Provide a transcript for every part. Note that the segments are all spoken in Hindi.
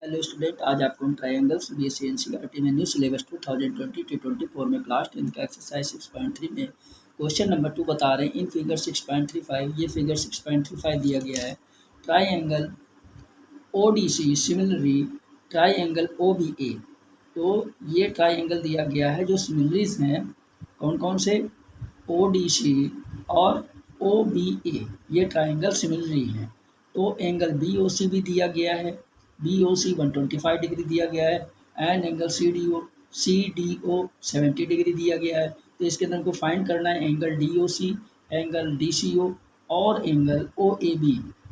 हेलो स्टूडेंट, आज आपको हम ट्रायंगल्स बीएससी एनसीईआरटी में न्यू सिलेबस 2020-24 में क्लास 10 का एक्सरसाइज 6.3 में क्वेश्चन नंबर 2 बता रहे हैं। इन फिगर 6.35 ये फिगर 6.35 दिया गया है। Triangle ODC similarly triangle OBA. तो ये ट्रायंगल दिया गया है जो सिमिलरीज हैं कौन कौन से, ओडीसी और ओबीए, ये ट्रायंगल सिमिलरी हैं। तो एंगल बीओसी भी दिया गया है, BOC 125 डिग्री दिया गया है एंड एंगल CDO 70 डिग्री दिया गया है। तो इसके अंदर हमको फाइंड करना है एंगल DOC, एंगल DCO और एंगल OAB।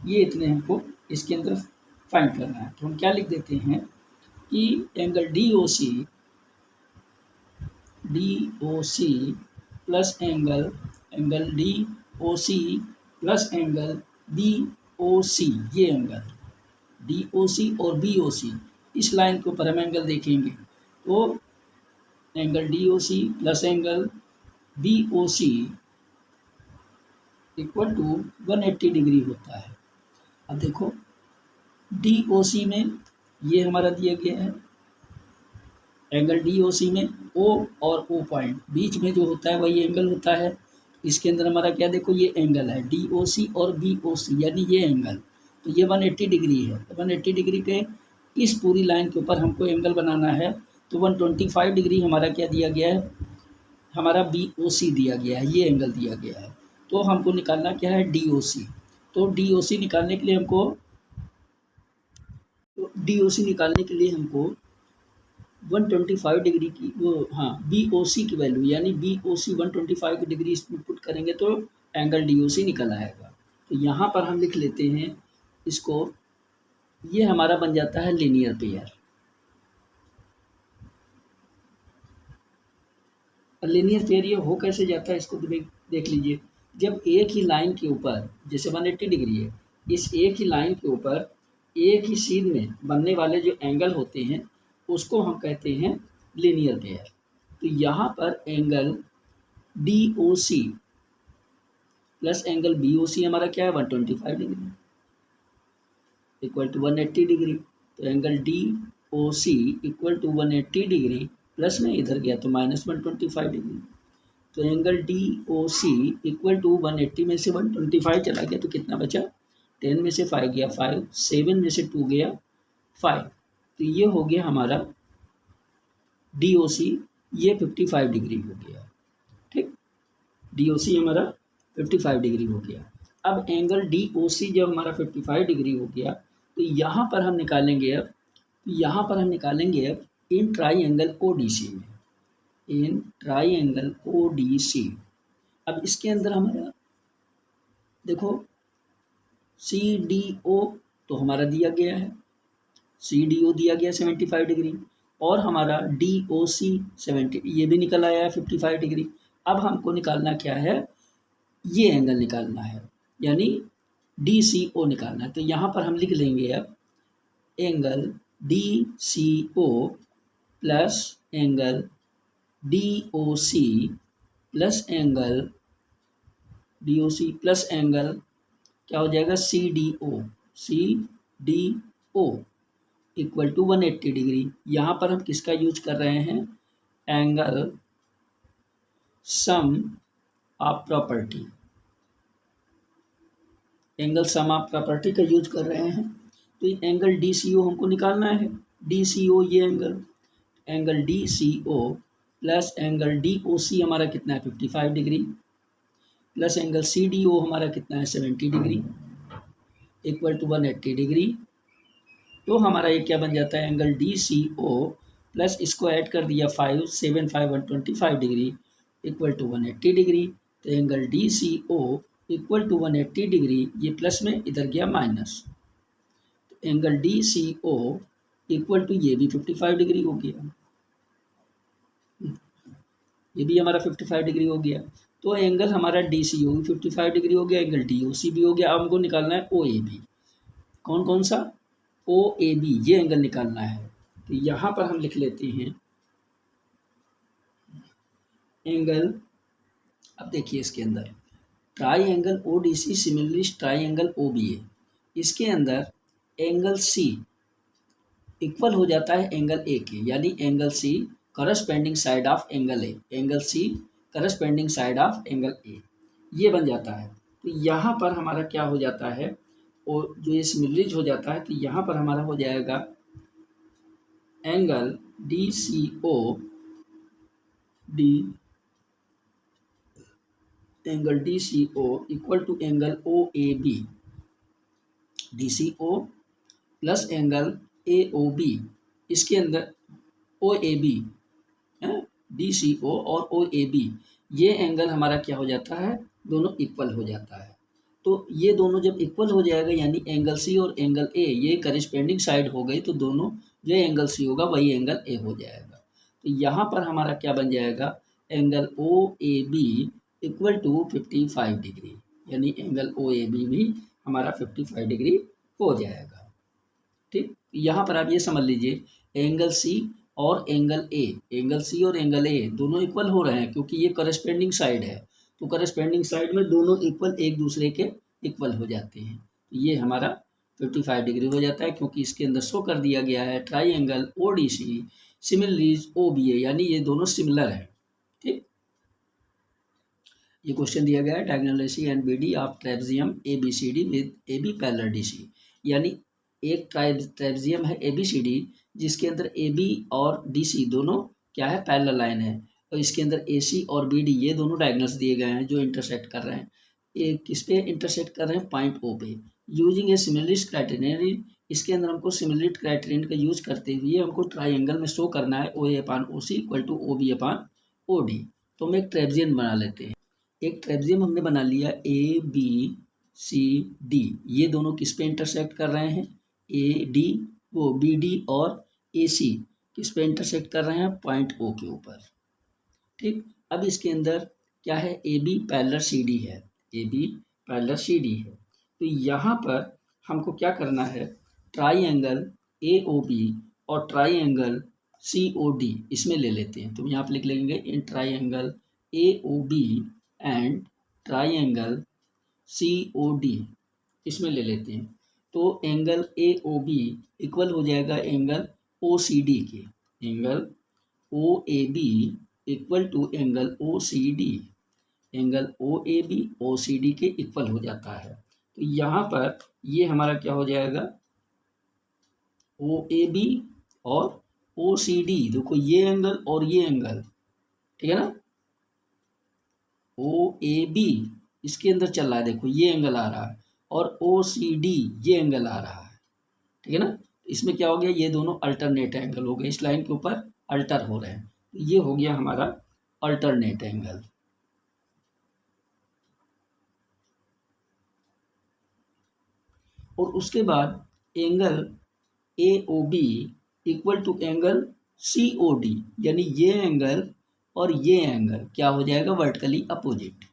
ये इतने हमको इसके अंदर फाइंड करना है। तो हम क्या लिख देते हैं कि angle DOC plus angle DOC plus angle BOC, ये एंगल DOC और BOC, इस लाइन के ऊपर हम एंगल देखेंगे। तो angle DOC plus angle BOC equal to 180 degree होता है। अब देखो DOC में ये हमारा दिया गया है, एंगल DOC में O और O पॉइंट बीच में जो होता है वही एंगल होता है। इसके अंदर हमारा क्या, देखो ये एंगल है DOC और BOC, यानी ये एंगल, तो ये 180 डिग्री है। तो 180 डिग्री के इस पूरी लाइन के ऊपर हमको एंगल बनाना है। तो 125 डिग्री हमारा क्या दिया गया है, हमारा BOC दिया गया है, ये एंगल दिया गया है। तो हमको निकालना क्या है, DOC। तो DOC निकालने के लिए हमको 125 डिग्री की वो BOC की वैल्यू, यानी BOC 125 डिग्री इसमें पुट करेंगे तो एंगल DOC निकल आएगा। तो यहाँ पर हम लिख लेते हैं इसको, ये हमारा बन जाता है लीनियर पेयर। लीनियर पेयर ये हो कैसे जाता है, इसको देख लीजिए। जब एक ही लाइन के ऊपर, जैसे 180 डिग्री है, इस एक ही लाइन के ऊपर एक ही सीध में बनने वाले जो एंगल होते हैं उसको हम कहते हैं लीनियर पेयर। तो यहाँ पर angle DOC plus angle BOC हमारा क्या है, 125 डिग्री इक्वल टू 180 डिग्री। तो angle DOC equal to 180 degree plus में इधर गया तो माइनस 125 डिग्री। तो एंगल DOC इक्वल टू 180 में से 125 चला गया तो कितना बचा, 10 में से 5 गया 5, 7 में से 2 गया 5। तो ये हो गया हमारा DOC, ये 55 डिग्री हो गया। ठीक, DOC हमारा 55 डिग्री हो गया। अब एंगल DOC जब हमारा 55 डिग्री हो गया तो यहाँ पर हम निकालेंगे अब इन ट्राइंगल ODC में, इन ट्राइंगल ODC। अब इसके अंदर हमारा देखो CDO तो हमारा दिया गया है, CDO दिया गया 75 डिग्री और हमारा DOC 70, ये भी निकल आया है 55 डिग्री। अब हमको निकालना क्या है, ये एंगल निकालना है, यानी DCO निकालना है। तो यहाँ पर हम लिख लेंगे अब angle DCO plus angle DOC plus angle क्या हो जाएगा, CDO इक्वल टू 180 डिग्री। यहाँ पर हम किसका यूज कर रहे हैं, angle sum of property, angle sum of property का यूज कर रहे हैं। तो एंगल DCO हमको निकालना है, DCO ये angle DCO plus angle DOC हमारा कितना है 55 डिग्री प्लस एंगल CDO हमारा कितना है 70 डिग्री इक्वल टू 180 डिग्री। तो हमारा ये क्या बन जाता है, एंगल DCO प्लस इसको ऐड कर दिया 5, 7, 5 125 डिग्री इक्वल टू 180 डिग्री। तो angle DCO equal to 180 degree, ये प्लस में इधर गया माइनस, तो एंगल DCO इक्वल टू ये भी 55 डिग्री हो गया, ये भी हमारा 55 डिग्री हो गया। तो एंगल हमारा DCO भी 55 डिग्री हो गया, एंगल DOC भी हो गया। अब हमको निकालना है OAB, कौन सा, OAB, ये एंगल निकालना है। तो यहाँ पर हम लिख लेते हैं एंगल, अब देखिए इसके अंदर triangle ODC similarly triangle OBA, इसके अंदर एंगल C इक्वल हो जाता है एंगल ए के, यानी angle C corresponding side of angle A, angle C corresponding side of angle A, ये बन जाता है। तो यहाँ पर हमारा क्या हो जाता है, और जो ये सिमिलरिज हो जाता है, तो यहाँ पर हमारा हो जाएगा angle D C O, D angle D C O equal to angle O A B, D C O plus angle A O B, इसके अंदर ओ ए बी है, डी सी ओ और ओ ए बी, ये एंगल हमारा क्या हो जाता है, दोनों इक्वल हो जाता है। तो ये दोनों जब इक्वल हो जाएगा, यानी एंगल सी और एंगल ए ये करिस्पेंडिंग साइड हो गई, तो दोनों जो एंगल सी होगा वही एंगल ए हो जाएगा। तो यहाँ पर हमारा क्या बन जाएगा, angle O A B equal to 55 degree, यानी एंगल ओ ए बी भी हमारा 55 डिग्री हो जाएगा। ठीक, यहाँ पर आप ये समझ लीजिए एंगल सी और एंगल ए, एंगल सी और एंगल ए दोनों इक्वल हो रहे हैं, क्योंकि ये करस्पेंडिंग साइड है, तो करस्पेंडिंग साइड में दोनों इक्वल एक दूसरे के इक्वल हो जाते हैं। तो ये हमारा 55 डिग्री हो जाता है, क्योंकि इसके अंदर शो कर दिया गया है triangle O D C similarly O B A, यानी ये दोनों सिमिलर है। ठीक, ये क्वेश्चन दिया गया है diagonal AC and B D of trapezium A B C D with A B parallel D C, यानी एक ट्रेपजियम है ए बी सी डी जिसके अंदर ए बी और डी सी दोनों क्या है, पैरेलल लाइन है, और इसके अंदर ए सी और बी डी ये दोनों डायगोनल्स दिए गए हैं जो इंटरसेक्ट कर रहे हैं। एक किस पे इंटरसेक्ट कर रहे हैं, पॉइंट ओ पे। यूजिंग ए सिमिलरिटी क्राइटेरियन, इसके अंदर हमको सिमिलरिटी क्राइटेरियन का यूज करते हुए हमको ट्राइंगल में शो करना है ओ ए अपान ओ सी इक्वल टू ओ बी अपान ओ डी। तो हम एक ट्रेपजियम बना लेते हैं। एक ट्रेपजियम हमने बना लिया, ए बी सी डी, ये दोनों किस पे इंटरसेक्ट कर रहे हैं, ए डी वो बी डी और ए सी किस पे इंटरसेक्ट कर रहे हैं, पॉइंट ओ के ऊपर। ठीक, अब इसके अंदर क्या है, A B parallel C D है, A B parallel C D है। तो यहाँ पर हमको क्या करना है, ट्राइंगल ए ओ बी और ट्राइंगल सी ओ डी इसमें ले लेते हैं। तो यहाँ पर लिख लेंगे in triangle A O B and triangle C O D, इसमें ले लेते हैं। तो angle A O B equal हो जाएगा एंगल ओ सी डी के, angle O A B equal to angle O C D, angle O A B O C D के इक्वल हो जाता है। तो यहाँ पर ये हमारा क्या हो जाएगा, ओ ए बी और ओ सी डी, देखो ये एंगल और ये एंगल, ठीक है ना, ओ ए बी इसके अंदर चल रहा है, देखो ये एंगल आ रहा है, और ओ सी डी ये एंगल आ रहा है, ठीक है ना। इसमें क्या हो गया, ये दोनों अल्टरनेट एंगल हो गए, इस लाइन के ऊपर अल्टर हो रहे हैं, तो ये हो गया हमारा अल्टरनेट एंगल। और उसके बाद angle A O B equal to angle C O D, यानी ये एंगल और ये एंगल क्या हो जाएगा, वर्टिकली अपोजिट।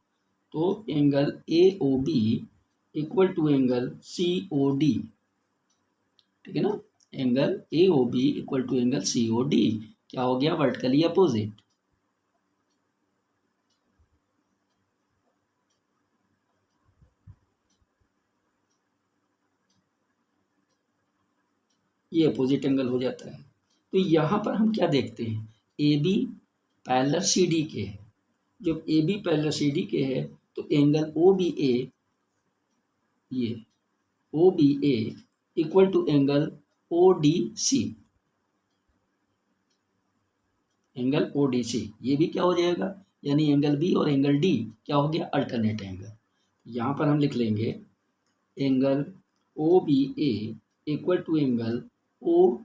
तो angle A O B equal to angle C O D, ठीक है ना, angle A O B equal to angle C O D क्या हो गया, वर्टिकली अपोजिट। ये अपोजिट एंगल हो जाता है। तो यहाँ पर हम क्या देखते हैं, A B parallel C D के है, जब A B parallel C D के है तो एंगल ओ बी ए, ये O B A equal to angle O D C, angle O D C ये भी क्या हो जाएगा, यानी एंगल बी और एंगल डी क्या हो गया, अल्टरनेट एंगल। यहाँ पर हम लिख लेंगे angle O B A equal to angle O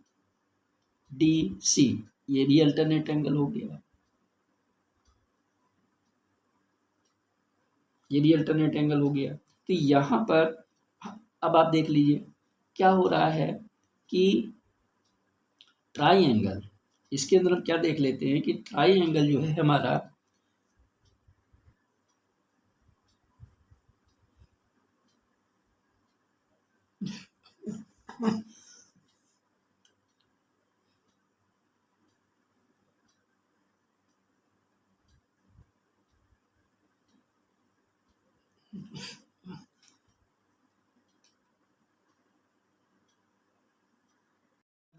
D C, ये भी अल्टरनेट एंगल हो गया, ये भी अल्टरनेट एंगल हो गया। तो यहाँ पर अब आप देख लीजिए क्या हो रहा है कि ट्राइंगल, इसके अंदर हम क्या देख लेते हैं कि ट्राइंगल जो है हमारा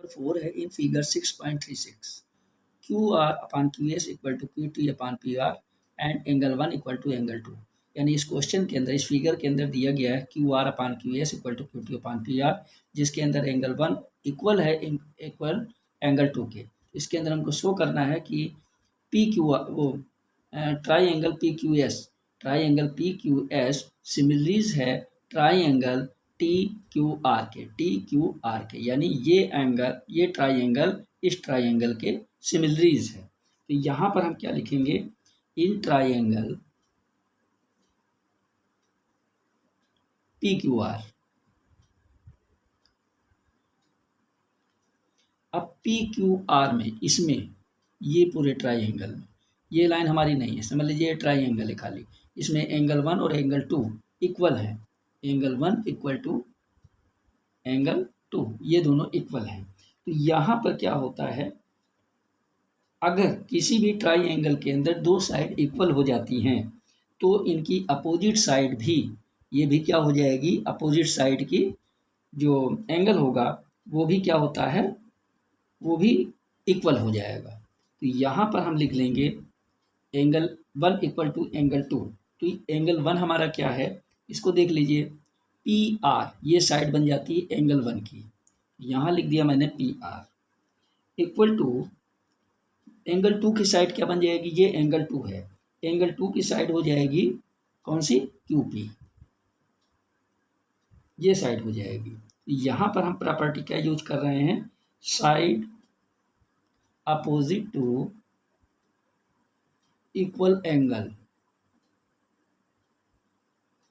4 है in figure 6.36 Q R upon Q S equal to Q T upon P R and angle 1 equal to angle 2। यानी इस क्वेश्चन के अंदर, इस फिगर के अंदर दिया गया है Q R upon Q S equal to Q T upon P R, जिसके अंदर एंगल 1 इक्वल है इक्वल एंगल 2 के। इसके अंदर हमको शो करना है कि पी क्यू वो triangle P Q S similarly है triangle T Q R के, यानी ये एंगल, ये ट्राई एंगल इस ट्राई एंगल के सिमिलरीज है। तो यहाँ पर हम क्या लिखेंगे, in triangle P Q are. अब पी क्यू आर में, इसमें ये पूरे ट्राई एंगल में ये लाइन हमारी नहीं है, समझ लीजिए ये ट्राई एंगल है खाली, इसमें एंगल 1 और एंगल 2 इक्वल है, एंगल 1 इक्वल टू एंगल 2, ये दोनों इक्वल हैं। तो यहाँ पर क्या होता है, अगर किसी भी ट्राई एंगल के अंदर दो साइड इक्वल हो जाती हैं तो इनकी अपोजिट साइड भी, ये भी क्या हो जाएगी, अपोजिट साइड की जो एंगल होगा वो भी क्या होता है, वो भी इक्वल हो जाएगा। तो यहाँ पर हम लिख लेंगे एंगल 1 इक्वल टू एंगल 2। तो एंगल 1 हमारा क्या है, इसको देख लीजिए, पी आर, ये साइड बन जाती है एंगल 1 की, यहाँ लिख दिया मैंने P R equal to angle 2 की साइड क्या बन जाएगी, ये एंगल 2 है, एंगल 2 की साइड हो जाएगी कौन सी, क्यू पी, ये साइड हो जाएगी। यहाँ पर हम प्रॉपर्टी क्या यूज कर रहे हैं, side opposite to equal angle,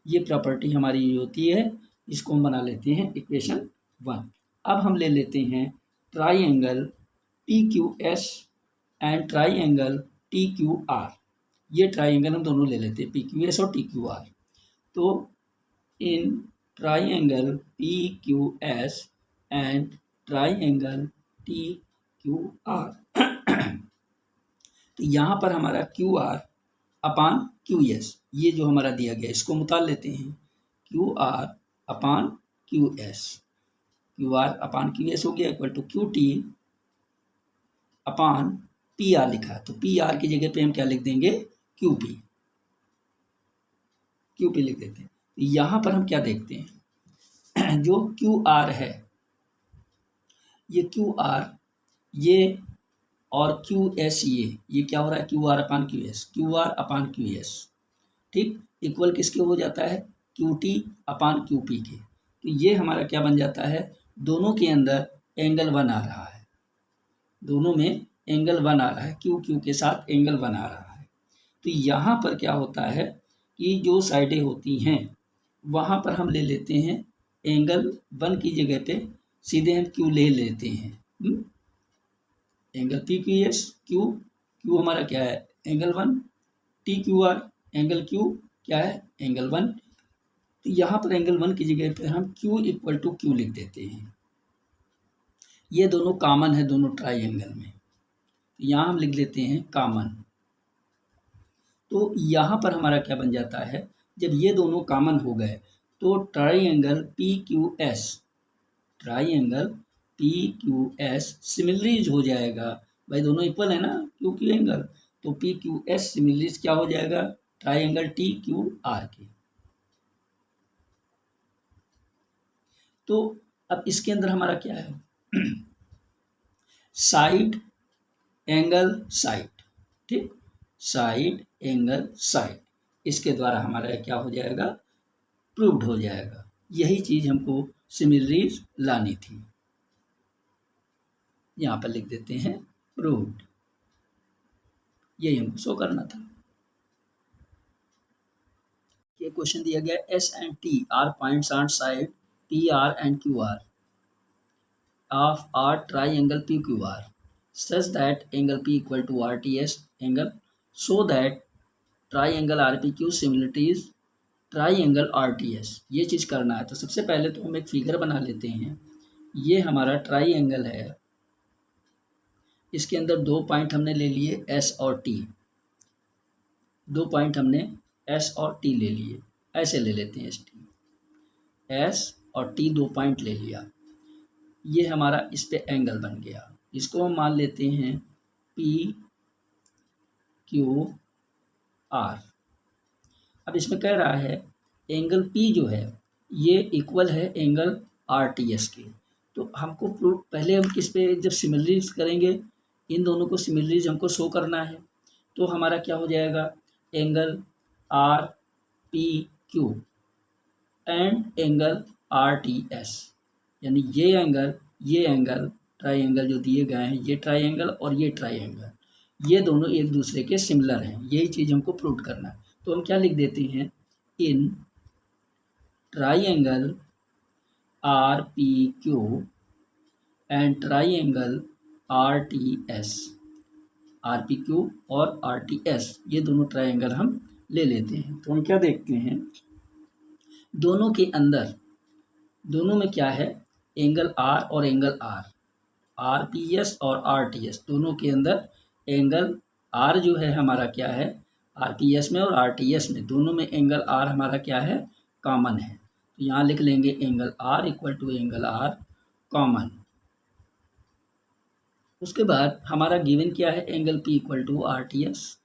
ये प्रॉपर्टी हमारी ये होती है, इसको हम बना लेते हैं इक्वेशन 1। अब हम ले लेते हैं triangle P Q S and triangle T Q R, ये ट्राई एंगल हम दोनों ले लेते हैं, पी क्यू एस और टी क्यू आर। तो in triangle P Q S and triangle T Q R तो यहाँ पर हमारा Q R upon Q S, ये जो हमारा दिया गया इसको मुताल लेते हैं, Q R upon Q S, Q R upon Q S हो गया equal to Q T upon P R लिखा, तो पी आर की जगह पे हम क्या लिख देंगे, क्यू पी लिख देते हैं। यहाँ पर हम क्या देखते हैं, जो क्यू आर है, ये क्यू आर, ये और क्यू एस, ये क्या हो रहा है, Q R upon Q S, ठीक, इक्वल किसके हो जाता है, क्यू टी अपान क्यू पी के। तो ये हमारा क्या बन जाता है, दोनों के अंदर एंगल 1 आ रहा है, दोनों में एंगल 1 आ रहा है, क्यू के साथ एंगल 1 आ रहा है। तो यहाँ पर क्या होता है कि जो साइडें होती हैं वहाँ पर हम ले लेते हैं एंगल 1 की जगह पे सीधे हम क्यू ले लेते हैं, angle P Q S, Q हमारा क्या है, angle 1, T Q are, angle Q क्या है, एंगल 1। तो यहाँ पर एंगल 1 की जगह पे हम क्यू इक्वल टू क्यू लिख देते हैं, ये दोनों कॉमन है दोनों ट्राई एंगल में, तो यहाँ हम लिख लेते हैं कॉमन। तो यहाँ पर हमारा क्या बन जाता है, जब ये दोनों कॉमन हो गए तो triangle P Q S similarly हो जाएगा, भाई दोनों इक्वल है ना क्यू एंगल, तो पी क्यू एस सिमिलरीज क्या हो जाएगा, triangle T Q R के। तो अब इसके अंदर हमारा क्या है, साइड एंगल साइड, ठीक, साइड एंगल साइड, इसके द्वारा हमारा क्या हो जाएगा, प्रूव्ड हो जाएगा। यही चीज़ हमको सिमिलरीज लानी थी, यहाँ पर लिख देते हैं प्रूव्ड, यही हमको शो करना था। ये क्वेश्चन दिया गया S and T are points on side P R and Q R of R triangle P Q R such that angle P equal to RTS angle, so that triangle RPQ similarities triangle RTS, ये चीज़ करना है। तो सबसे पहले तो हम एक फिगर बना लेते हैं, ये हमारा ट्राई एंगल है, इसके अंदर 2 पॉइंट हमने ले लिए S और T, 2 पॉइंट हमने S और T ले लिए, ऐसे ले लेते हैं S और T 2 पॉइंट ले लिया। ये हमारा इस पे एंगल बन गया, इसको हम मान लेते हैं पी क्यू आर। अब इसमें कह रहा है एंगल पी जो है ये इक्वल है एंगल आर टी एस के। तो हमको प्रूव पहले हम किस पे जब सिमिलरीज करेंगे, इन दोनों को सिमिलरीज हमको शो करना है। तो हमारा क्या हो जाएगा, angle are P Q and angle R T S, यानी ये एंगल ट्राइंगल जो दिए गए हैं, ये ट्राइंगल और ये ट्राइंगल, ये दोनों एक दूसरे के सिमिलर हैं। यही चीज़ हमको प्रूव करना है। तो हम क्या लिख देते हैं, in triangle R P Q and triangle are T S, are P Q और आर टी एस ये दोनों ट्राइंगल हम ले लेते हैं। तो हम क्या देखते हैं, दोनों के अंदर, दोनों में क्या है, एंगल आर और एंगल आर पी एस और आर टी एस, दोनों के अंदर एंगल आर जो है हमारा क्या है, आर पी एस में और आर टी एस में दोनों में एंगल आर हमारा क्या है, कॉमन है। तो यहाँ लिख लेंगे angle R equal to angle R common. उसके बाद हमारा गिवन क्या है, angle P equal to R T S,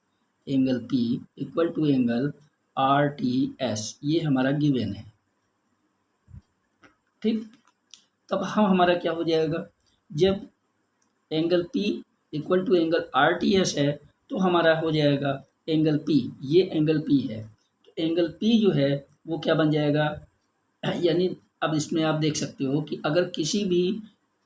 angle P equal to angle R T S, ये हमारा गिवन है। ठीक, तब हमारा क्या हो जाएगा, जब angle P equal to angle R T S है तो हमारा हो जाएगा एंगल पी, ये एंगल पी है, तो एंगल पी जो है वो क्या बन जाएगा, यानी अब इसमें आप देख सकते हो कि अगर किसी भी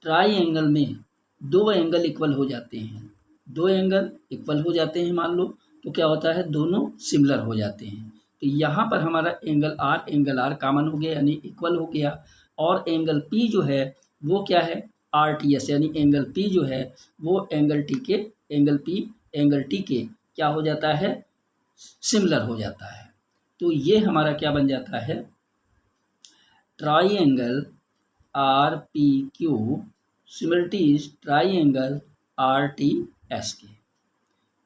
ट्राई एंगल में दो एंगल इक्वल हो जाते हैं, दो एंगल इक्वल हो जाते हैं मान लो, तो क्या होता है, दोनों सिमिलर हो जाते हैं। तो यहाँ पर हमारा एंगल आर कॉमन हो गया, यानी इक्वल हो गया, और एंगल पी जो है वो क्या है, आर टी एस, यानी एंगल पी जो है वो एंगल टी के क्या हो जाता है, सिमिलर हो जाता है। तो ये हमारा क्या बन जाता है, triangle R P Q similarities triangle are T S के।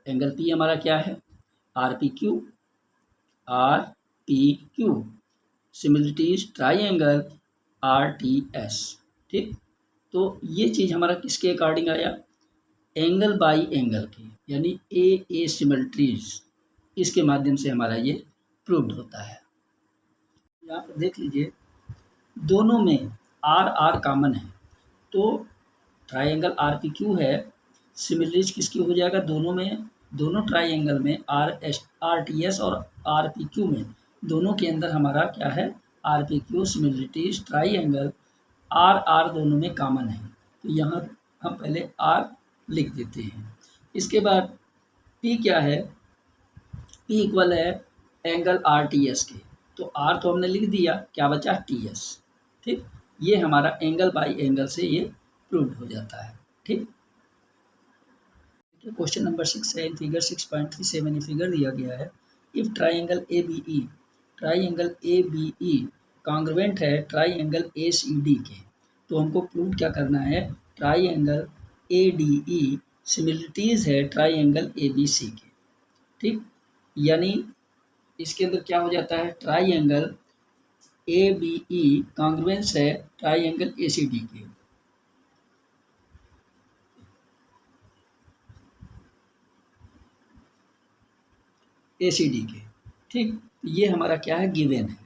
एंगल पी हमारा क्या है, R P Q similarities triangle are T S. ठीक, तो ये चीज़ हमारा किसके अकॉर्डिंग आया, एंगल बाई एंगल के, यानी ए सिमिलरिटीज, इसके माध्यम से हमारा ये प्रूव्ड होता है। यहाँ पर देख लीजिए दोनों में आर कॉमन है, तो ट्राइंगल आर पी क्यू है, सिमिलरिटीज किसकी हो जाएगा, दोनों ट्राइंगल में आर टी एस और आर पी क्यू में दोनों के अंदर हमारा क्या है, R P Q similarities triangle R दोनों में कॉमन है। तो यहाँ हम पहले आर लिख देते हैं। इसके बाद पी क्या है, पी इक्वल है एंगल आर टी एस के, तो आर तो हमने लिख दिया, क्या बचा, टी एस। ठीक, ये हमारा एंगल बाई एंगल से ये प्रूव्ड हो जाता है। ठीक, क्वेश्चन नंबर 6 है, इन फिगर 6.37 ये फिगर दिया गया है, if triangle A B E congruent है ट्राइंगल ए सी डी के, तो हमको प्रूव क्या करना है, triangle A D E similarities है ट्राइंगल ए बी सी के। ठीक, यानी इसके अंदर क्या हो जाता है, triangle A B E congruence है ट्राइंगल ए सी डी के। ए सी डी के, ठीक, ये हमारा क्या है, गिवन है,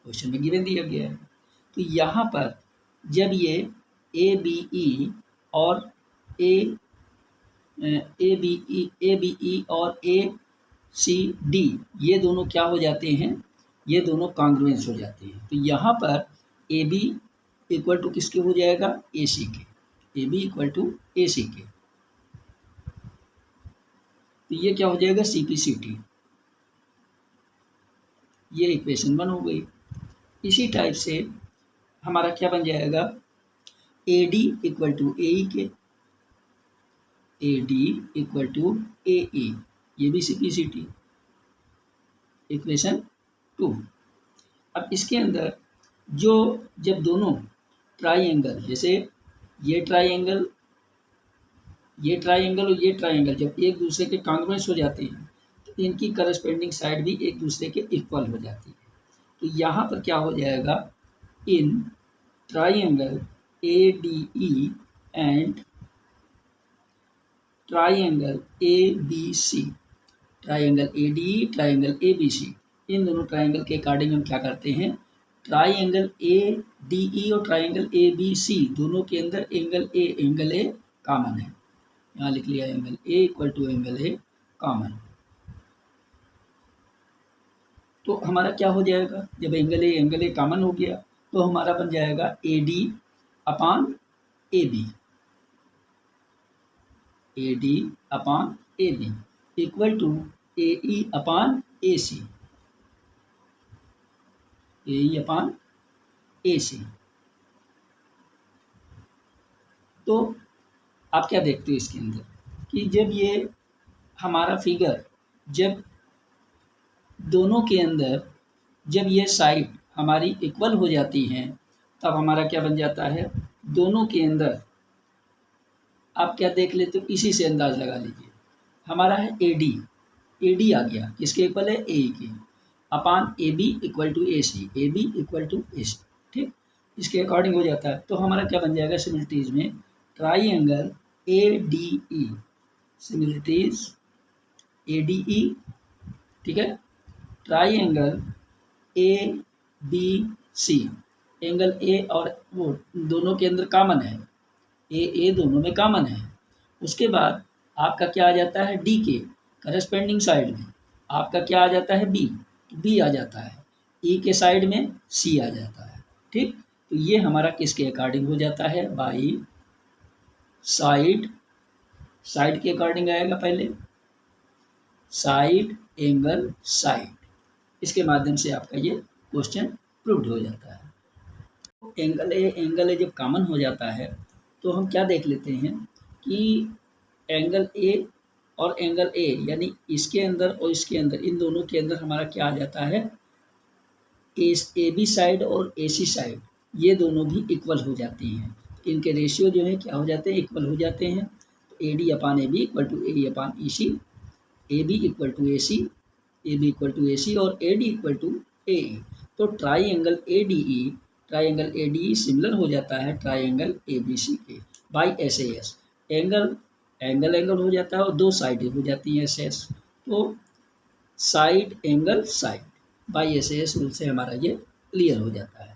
क्वेश्चन में गिवन दिया गया है। तो यहाँ पर जब ये ए बी ई और ए बी ई और ए सी डी ये दोनों क्या हो जाते हैं, ये दोनों कॉन्ग्रुएंस हो जाते हैं। तो यहाँ पर ए बी इक्वल टू किसके हो जाएगा, ए सी के, ए बी इक्वल टू ए सी के, तो ये क्या हो जाएगा, सी पी सी टी, ये इक्वेशन 1 हो गई। इसी टाइप से हमारा क्या बन जाएगा, A D equal to A E के, A D equal to A E, ये भी C P C T, equation 2। अब इसके अंदर जो जब दोनों ट्राइंगल, जैसे ये ट्राइंगल और ये ट्राइंगल जब एक दूसरे के कॉन्ग्रुएंस हो जाते हैं तो इनकी करस्पेंडिंग साइड भी एक दूसरे के इक्वल हो जाती है। तो यहाँ पर क्या हो जाएगा, in triangle ADE and triangle ABC, triangle ADE, triangle ABC, इन दोनों ट्राइंगल के अकॉर्डिंग हम क्या करते हैं, ट्राइंगल ADE और ट्राइंगल ABC दोनों के अंदर एंगल ए कॉमन है। यहाँ लिख लिया angle A equal to angle A common. तो हमारा क्या हो जाएगा, जब एंगल ए कॉमन हो गया तो हमारा बन जाएगा AD upon AB, AD upon AB equal to AE upon AC, AE upon AC। तो आप क्या देखते हो इसके अंदर कि जब ये हमारा फिगर, जब दोनों के अंदर जब ये साइड हमारी इक्वल हो जाती हैं तब हमारा क्या बन जाता है, दोनों के अंदर आप क्या देख लेते हो, इसी से अंदाज लगा लीजिए, हमारा है AD आ गया, किसके इक्वल है, ए के, upon AB equal to AC, AB equal to AC, ठीक, इसके अकॉर्डिंग हो जाता है। तो हमारा क्या बन जाएगा सिमिलरिटीज में, ट्राइंगल ADE, सिमिलरिटीज ADE, ठीक है, ट्राइंगल ABC, एंगल ए और वो दोनों के अंदर कॉमन है, ए दोनों में कॉमन है। उसके बाद आपका क्या आ जाता है, डी के करस्पेंडिंग साइड में आपका क्या आ जाता है, बी आ जाता है, ई के साइड में सी आ जाता है, ठीक। तो ये हमारा किसके अकॉर्डिंग हो जाता है, बाई साइड के अकॉर्डिंग आएगा, पहले साइड एंगल साइड, इसके माध्यम से आपका ये क्वेश्चन प्रूव्ड हो जाता है। एंगल ए जब कॉमन हो जाता है तो हम क्या देख लेते हैं कि एंगल ए और एंगल ए यानी इसके अंदर और इसके अंदर, इन दोनों के अंदर हमारा क्या आ जाता है, AB साइड और AC साइड ये दोनों भी इक्वल हो जाती हैं, इनके रेशियो जो है क्या हो जाते हैं, इक्वल हो जाते हैं। तो AD upon AB equal to AE upon EC, AB equal to AC, AB equal to AC और AD इक्वल टू AE। तो ट्राइंगल ADE सिमिलर हो जाता है ट्राइंगल ABC के बाई SAS, एंगल हो जाता है और दो साइड हो जाती हैं SAS, तो side angle side by SAS rule से हमारा ये क्लियर हो जाता है।